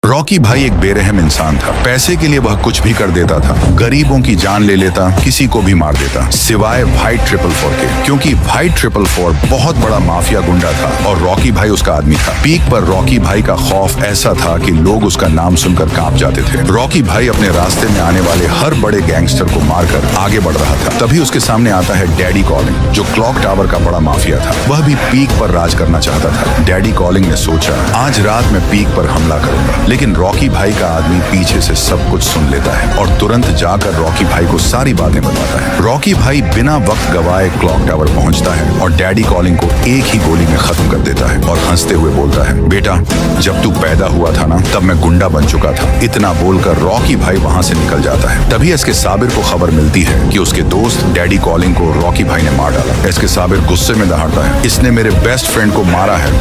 Rocky भाई एक बेरहम इंसान था। पैसे के लिए वह कुछ भी कर देता था, गरीबों की जान ले लेता, किसी को भी मार देता, सिवाय भाई 444 के, क्योंकि भाई 444 बहुत बड़ा माफिया गुंडा था और रॉकी भाई उसका आदमी था। पीक पर रॉकी भाई का खौफ ऐसा था कि लोग उसका नाम सुनकर कांप जाते थे। रॉकी भाई अपने रास्ते में आने वाले हर बड़े गैंगस्टर को मारकर आगे बढ़ रहा था। तभी उसके सामने आता है डैडी कॉलिंग, जो क्लॉक टावर का बड़ा माफिया था। वह भी पीक पर राज करना चाहता था। डैडी कॉलिंग ने सोचा, आज रात में पीक पर हमला करूंगा, लेकिन रॉकी भाई का आदमी पीछे से सब कुछ सुन लेता है और तुरंत जाकर रॉकी भाई को सारी बातें बताता है। रॉकी भाई बिना वक्त गवाए क्लॉक टावर पहुंचता है और डैडी कॉलिंग को एक ही गोली में खत्म कर देता है और हंसते हुए बोलता है, बेटा जब तू पैदा हुआ था ना, तब मैं गुंडा बन चुका था। इतना बोलकर रॉकी भाई वहां से निकल जाता है। तभी एसके साबिर को खबर मिलती है कि उसके दोस्त डैडी कॉलिंग को रॉकी भाई ने मार डाला। एसके साबिर गुस्से में दहाड़ता है, इसने मेरे बेस्ट फ्रेंड को मारा है,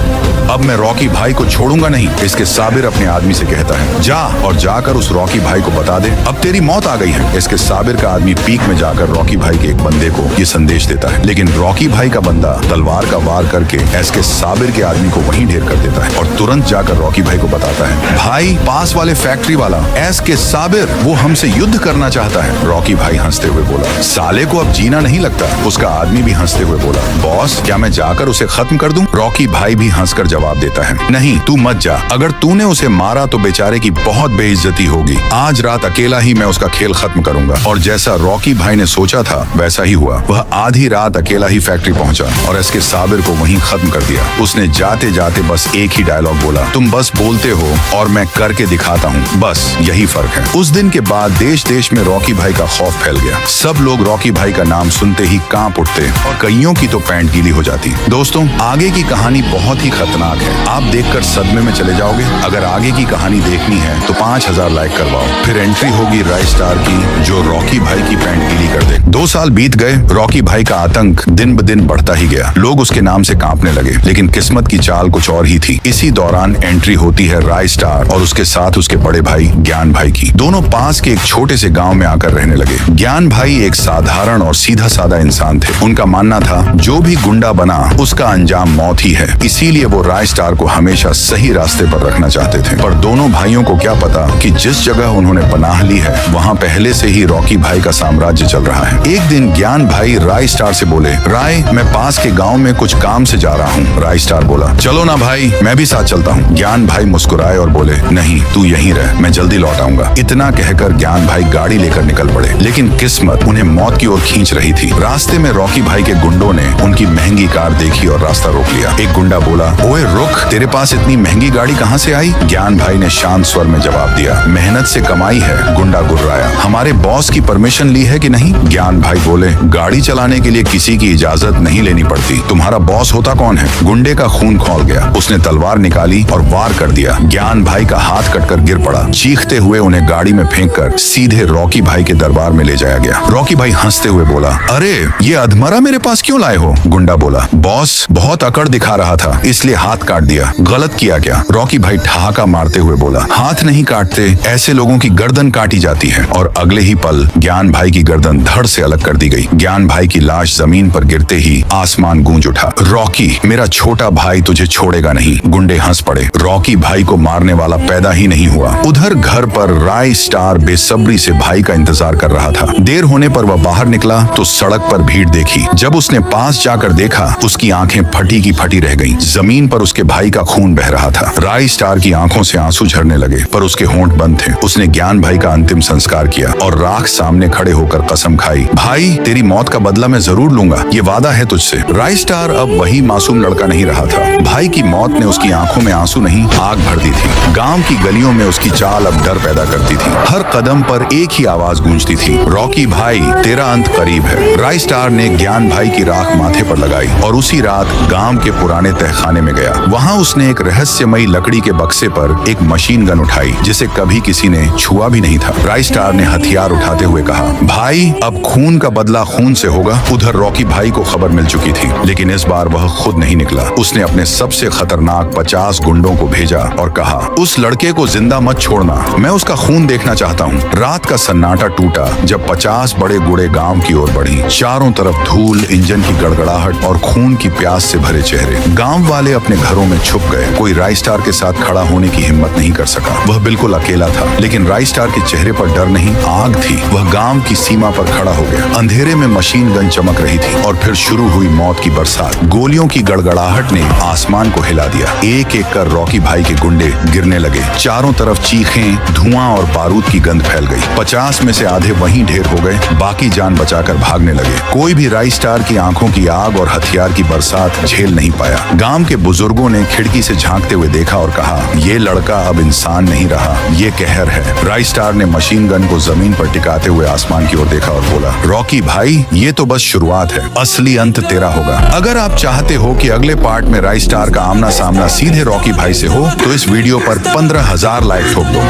अब मैं रॉकी भाई को छोड़ूंगा नहीं। इसके साबिर अपने आदमी से कहता है, जा और जाकर उस रॉकी भाई को बता दे अब तेरी मौत आ गई है। इसके साबिर का आदमी पीक में जाकर रॉकी भाई के एक बंदे को ये संदेश देता है, लेकिन रॉकी भाई का बंदा तलवार का वार करके एसके साबिर के आदमी को वहीं ढेर कर देता है और तुरंत जाकर रॉकी भाई को बताता है, भाई पास वाले फैक्ट्री वाला एसके साबिर वो हमसे युद्ध करना चाहता है। रॉकी भाई हंसते हुए बोला, साले को अब जीना नहीं लगता। उसका आदमी भी हंसते हुए बोला, बॉस क्या मैं जाकर उसे खत्म कर दूं? रॉकी भाई भी हंसकर जवाब देता है, नहीं तू मत जा, अगर तूने उसे मारा तो बेचारे की बहुत बेइज्जती होगी। आज रात अकेला ही मैं उसका खेल खत्म करूंगा। और जैसा रॉकी भाई ने सोचा था वैसा ही हुआ। वह आधी रात अकेला ही फैक्ट्री पहुंचा और एसके साबिर को वहीं खत्म कर दिया। उसने जाते जाते बस एक ही डायलॉग बोला, तुम बस बोलते हो और मैं करके दिखाता हूँ, बस यही फर्क है। उस दिन के बाद देश देश में रॉकी भाई का खौफ फैल गया। सब लोग रॉकी भाई का नाम सुनते ही कांप उठते और कईयों की तो पैंट गीली हो जाती। दोस्तों आगे की कहानी बहुत ही खतरनाक है, आप देखकर सदमे में चले जाओगे। अगर आगे की कहानी देखनी है तो 5000 लाइक करवाओ, फिर एंट्री होगी राय स्टार की जो रॉकी भाई की पैंट गीली कर दे। 2 साल बीत गए, रॉकी भाई का आतंक दिन ब दिन बढ़ता ही गया। लोग उसके नाम से कांपने लगे, लेकिन किस्मत की चाल कुछ और ही थी। इसी दौरान एंट्री होती है राय स्टार और उसके साथ उसके बड़े भाई ज्ञान भाई की। दोनों पास के एक छोटे से गांव में आकर रहने लगे। ज्ञान भाई एक साधारण और सीधा साधा इंसान थे। उनका मानना था जो भी गुंडा बना उसका अंजाम मौत ही है, इसीलिए वो राय स्टार को हमेशा सही रास्ते पर रखना चाहते थे। पर दोनों भाइयों को क्या पता कि जिस जगह उन्होंने पनाह ली है वहाँ पहले से ही रॉकी भाई का साम्राज्य चल रहा है। एक दिन ज्ञान भाई राय स्टार से बोले, राय मैं पास के गांव में कुछ काम से जा रहा हूँ। राय स्टार बोला, चलो ना भाई मैं भी साथ चलता हूँ। ज्ञान भाई मुस्कुराए और बोले, नहीं तू यहीं रह, मैं जल्दी लौट आऊंगा। इतना कहकर ज्ञान भाई गाड़ी लेकर निकल पड़े, लेकिन किस्मत उन्हें मौत की ओर खींच रही थी। रास्ते में रॉकी भाई के गुंडों ने उनकी महंगी कार देखी और रास्ता रोक लिया। एक गुंडा बोला, ओए रुक, तेरे पास इतनी महंगी गाड़ी कहाँ से आई? ज्ञान भाई ने शांत स्वर में जवाब दिया, मेहनत से कमाई है। गुंडा गुर्राया, हमारे बॉस की परमिशन ली है कि नहीं? ज्ञान भाई बोले, गाड़ी चलाने के लिए किसी की इजाजत नहीं लेनी पड़ती, तुम्हारा बॉस होता कौन है? गुंडे का खून खौल गया, उसने तलवार निकाली और वार कर दिया। ज्ञान भाई का हाथ कटकर गिर पड़ा। चीखते हुए उन्हें गाड़ी में फेंककर सीधे रॉकी भाई के दरबार में ले जाया गया। रॉकी भाई हंसते हुए बोला, अरे ये अधमरा मेरे पास क्यों लाए हो? गुंडा बोला, बॉस बहुत अकड़ दिखा रहा था इसलिए हाथ काट दिया। गलत किया क्या? रॉकी भाई ठहाका मारते हुए बोला, हाथ नहीं काटते, ऐसे लोगों की गर्दन काटी जाती है। और अगले ही पल ज्ञान भाई की गर्दन धड़ से अलग कर दी गई। ज्ञान भाई की लाश जमीन पर गिरते ही आसमान गूंज उठा। रॉकी मेरा छोटा भाई तुझे छोड़ेगा नहीं। गुंडे हंस पड़े। रॉकी भाई को मारने वाला पैदा ही नहीं हुआ। उधर घर पर राय स्टार बेसब्री से भाई का इंतजार कर रहा था। देर होने पर वह बाहर निकला तो सड़क पर भीड़ देखी। जब उसने पास जाकर देखा उसकी आंखें फटी की फटी रह गईं। जमीन पर उसके भाई का खून बह रहा था। राय स्टार की आंखों से आंसू झरने लगे पर उसके होंठ बंद थे। उसने ज्ञान भाई का अंतिम संस्कार किया और राख सामने खड़े होकर कसम खाई, भाई तेरी मौत का बदला मैं जरूर लूंगा, ये वादा है तुझसे। राय स्टार अब वही मासूम लड़का नहीं रहा था। भाई की मौत ने उसकी आंखों में आंसू नहीं आग भर दी थी। गांव की गलियों में उसकी चाल अब डर पैदा करती थी। हर कदम पर एक ही आवाज गूंजती थी, रॉकी भाई तेरा अंत करीब है। राय स्टार ने ज्ञान भाई की राख माथे पर लगाई और उसी रात गांव के पुराने तहखाने में गया। वहां उसने एक रहस्यमयी लकड़ी के बक्से पर एक मशीन गन उठाई जिसे कभी किसी ने छुआ भी नहीं था। राय स्टार ने हथियार उठाते हुए कहा, भाई अब खून का बदला खून से होगा। उधर रॉकी भाई को खबर मिल चुकी थी, लेकिन इस बार वह खुद नहीं निकला। उसने अपने सबसे खतरनाक 50 गुंडों को भेजा और कहा, उस लड़के को जिंदा मत छोड़ना, मैं उसका खून देखना चाहता हूँ। रात का सन्नाटा टूटा जब 50 बड़े गुड़े गांव की ओर बढ़ी। चारों तरफ धूल, इंजन की गड़गड़ाहट और खून की प्यास से भरे चेहरे। गांव वाले अपने घरों में छुप गए। कोई राय स्टार के साथ खड़ा होने की हिम्मत नहीं कर सका। वह बिल्कुल अकेला था, लेकिन राई स्टार के चेहरे पर डर नहीं, आग थी। वह गांव की सीमा पर खड़ा हो गया। अंधेरे में मशीन गन चमक रही थी और फिर शुरू हुई मौत की बरसात। गोलियों की गड़गड़ाहट ने आसमान को हिला दिया। एक एक कर रॉकी भाई के गुंडे गिरने लगे। चारों तरफ चीखें, धुआं और बारूद की गंध फैल गई। 50 में से आधे वहीं ढेर हो गए, बाकी जान बचाकर भागने लगे। कोई भी राई स्टार की आंखों की आग और हथियार की बरसात झेल नहीं पाया। गांव के बुजुर्गों ने खिड़की से झांकते हुए देखा और कहा, ये लड़का अब इंसान नहीं रहा, ये कहर है। राई स्टार ने मशीन गन को जमीन पर टिकाते हुए आसमान की ओर देखा और बोला, रॉकी भाई, ये तो बस शुरुआत है, असली अंत तेरा होगा। अगर आप चाहते हो कि अगले पार्ट में राई स्टार का आमना सामना सीधे रॉकी भाई से हो, तो इस वीडियो पर 15,000 लाइक ठोक दो।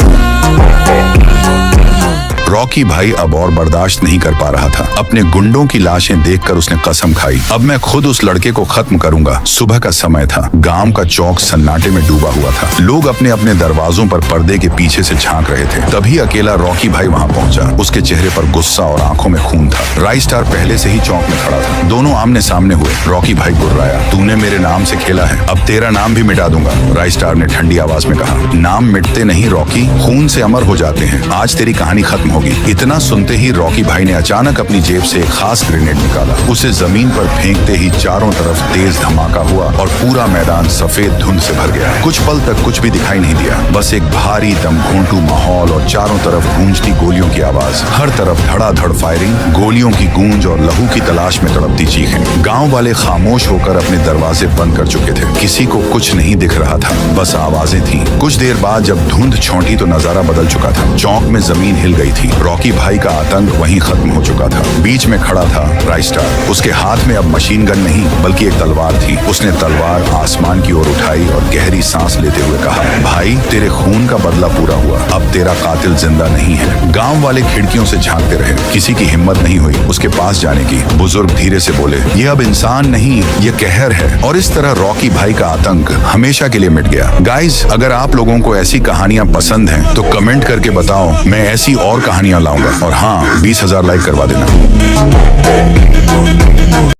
रॉकी भाई अब और बर्दाश्त नहीं कर पा रहा था। अपने गुंडों की लाशें देखकर उसने कसम खाई, अब मैं खुद उस लड़के को खत्म करूंगा। सुबह का समय था। गांव का चौक सन्नाटे में डूबा हुआ था। लोग अपने अपने दरवाजों पर पर्दे के पीछे से झांक रहे थे। तभी अकेला रॉकी भाई वहां पहुंचा। उसके चेहरे पर गुस्सा और आंखों में खून था। राई स्टार पहले से ही चौक में खड़ा था। दोनों आमने सामने हुए। रॉकी भाई गुर्राया, तूने मेरे नाम से खेला है, अब तेरा नाम भी मिटा दूंगा। राई स्टार ने ठंडी आवाज में कहा, नाम मिटते नहीं रॉकी, खून से अमर हो जाते हैं। आज तेरी कहानी खत्म होगी। इतना सुनते ही रॉकी भाई ने अचानक अपनी जेब से एक खास ग्रेनेड निकाला। उसे जमीन पर फेंकते ही चारों तरफ तेज धमाका हुआ और पूरा मैदान सफेद धुंध से भर गया। कुछ पल तक कुछ भी दिखाई नहीं दिया, बस एक भारी दमघोंटू माहौल और चारों तरफ गूंजती गोलियों की आवाज। हर तरफ धड़ाधड़ फायरिंग, गोलियों की गूंज और लहू की तलाश में तड़पती चीखें। गांव वाले खामोश होकर अपने दरवाजे बंद कर चुके थे। किसी को कुछ नहीं दिख रहा था, बस आवाजें थीं। कुछ देर बाद जब धुंध छौंटी तो नजारा बदल चुका था। चौक में जमीन हिल गई थी। रॉकी भाई का आतंक वहीं खत्म हो चुका था। बीच में खड़ा था राई स्टार। उसके हाथ में अब मशीन गन नहीं, बल्कि एक तलवार थी। उसने तलवार आसमान की ओर उठाई और गहरी सांस लेते हुए कहा, भाई, तेरे खून का बदला पूरा हुआ, अब तेरा कातिल जिंदा नहीं है। गांव वाले खिड़कियों से झांकते रहे। किसी की हिम्मत नहीं हुई उसके पास जाने की। बुजुर्ग धीरे से बोले, ये अब इंसान नहीं, ये कहर है। और इस तरह रॉकी भाई का आतंक हमेशा के लिए मिट गया। गाइज, अगर आप लोगों को ऐसी कहानियां पसंद हैं तो कमेंट करके बताओ, मैं ऐसी और कहानियां लाऊंगा। और हाँ, 20,000 लाइक करवा देना।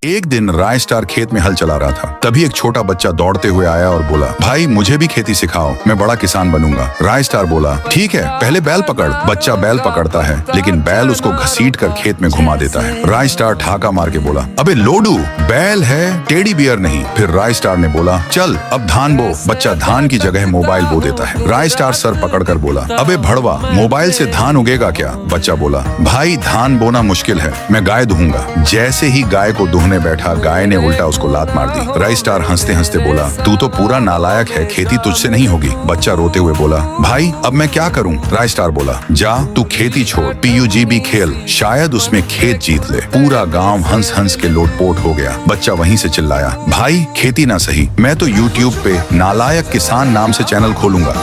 एक दिन राई स्टार खेत में हल चला रहा था। तभी एक छोटा बच्चा दौड़ते हुए आया और बोला, भाई, मुझे भी खेती सिखाओ, मैं बड़ा किसान बनूंगा। राई स्टार बोला, ठीक है, पहले बैल पकड़। बच्चा बैल पकड़ता है, लेकिन बैल उसको घसीट कर खेत में घुमा देता है। राई स्टार ठाका मार के बोला, अबे लोडू, बैल है, टेडी बियर नहीं। फिर राई स्टार ने बोला, चल अब धान बो। बच्चा धान की जगह मोबाइल बो देता है। राई स्टार सर पकड़कर बोला, अबे भड़वा, मोबाइल से धान उगेगा क्या? बच्चा बोला, भाई, धान बोना मुश्किल है, मैं गाय दूंगा। जैसे ही गाय को दूहने बैठा, गाय ने उल्टा उसको लात मार दी। राई स्टार हंसते हंसते बोला, तू तो पूरा नालायक है, खेती तुझसे नहीं होगी। बच्चा रोते हुए बोला, भाई, अब मैं क्या करूं? राई स्टार बोला, जा, तू खेती छोड़, PUBG खेल, शायद उसमें खेत जीत ले। पूरा गांव हंस हंस के लोटपोट हो गया। बच्चा वहीं से चिल्लाया, भाई, खेती ना सही, मैं तो YouTube पे नालायक किसान नाम से चैनल खोलूंगा।